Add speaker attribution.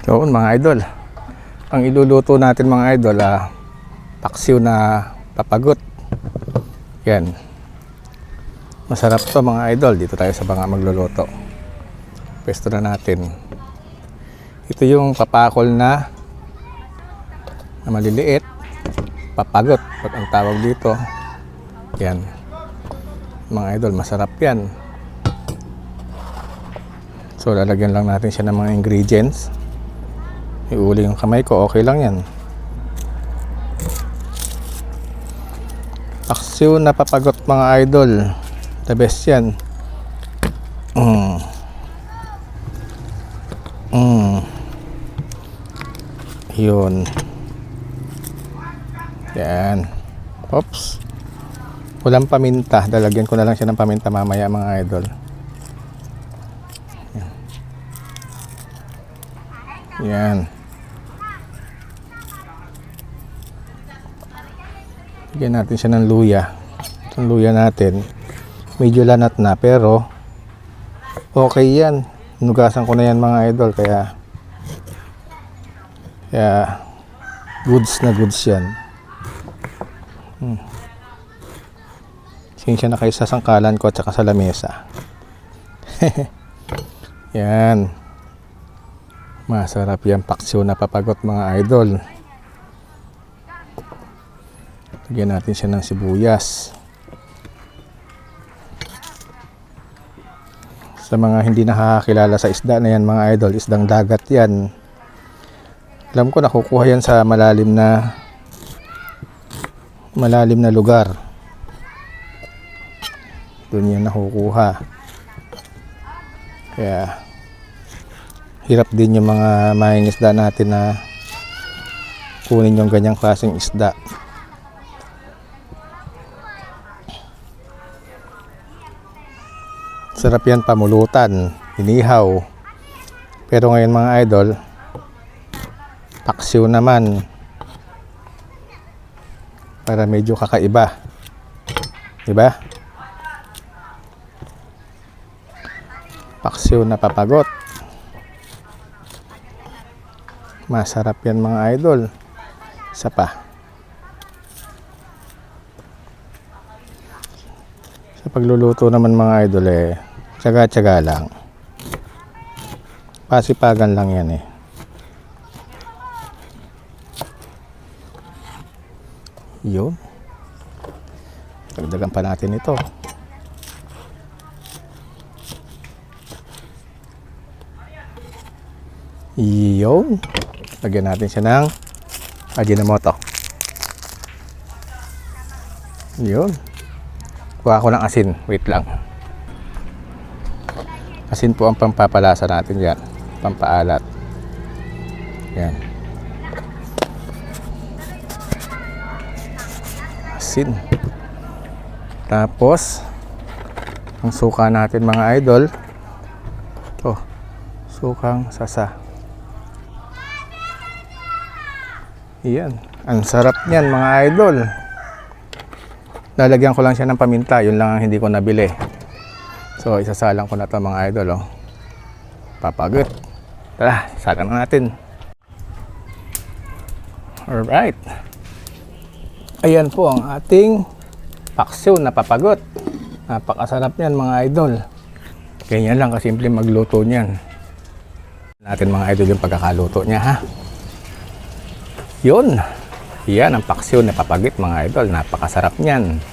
Speaker 1: So mga idol, ang iluluto natin mga idol, paksiw na papagot. Yan. Masarap to mga idol. Dito tayo sa banga magluluto. Pwesto na natin. Ito yung papakol na maliliit. Papagot, pag ang tawag dito. Yan. Mga idol, masarap yan. So lalagyan lang natin siya ng mga ingredients. Iuli yung kamay ko, okay lang yan. Paksiw na papagot mga idol, the best yan. Yun. Yan. Oops. Walang paminta, lalagyan ko na lang siya ng paminta mamaya mga idol. Yan. Bigyan natin siya ng luya. Itong luya natin medyo lanat na pero okay yan. Nugasan ko na yan mga idol, kaya goods na goods yan. Sinsya na kayo sa sangkalan ko at saka sa lamesa. Yan. Masarap yan paksiw na papagot mga idol. Lagyan natin siya ng sibuyas. Sa mga hindi nakakakilala sa isda na yan mga idol, isdang dagat yan. Alam ko nakukuha yan sa malalim na lugar. Doon yan nakukuha. Kaya hirap din yung mga mangingisda natin na kunin yung ganyang klaseng isda. Sarap yan pamulutan, inihaw. Pero ngayon mga idol, paksiw naman. Para medyo kakaiba. Diba? Paksiw na papagot. Masarap yan mga idol. Isa pa. Sa pagluluto naman mga idol tsaga-tsaga lang. Pasipagan lang yan Yun. Dagdagan pa natin ito. Yun. Lagyan natin siya ng Ajinomoto. Yun. Kuha ko ng asin. Wait lang. Asin po ang pampapalasa natin yan. Pampaalat. Yan. Asin. Tapos ang suka natin mga idol. Ito. Sukang sasa. Yan. Ang sarap niyan mga idol. Lalagyan ko lang siya ng paminta. Yun lang ang hindi ko nabili. So isasalang ko na ito mga idol. Papagot. Tara, salang na natin. Alright. Ayan po ang ating paksiw na papagot. Napakasarap niyan mga idol. Ganyan lang kasimple magluto niyan. Natin mga idol yung pagkakaluto niya ha. Yun. Yan ang paksiw na papagit mga idol. Napakasarap niyan.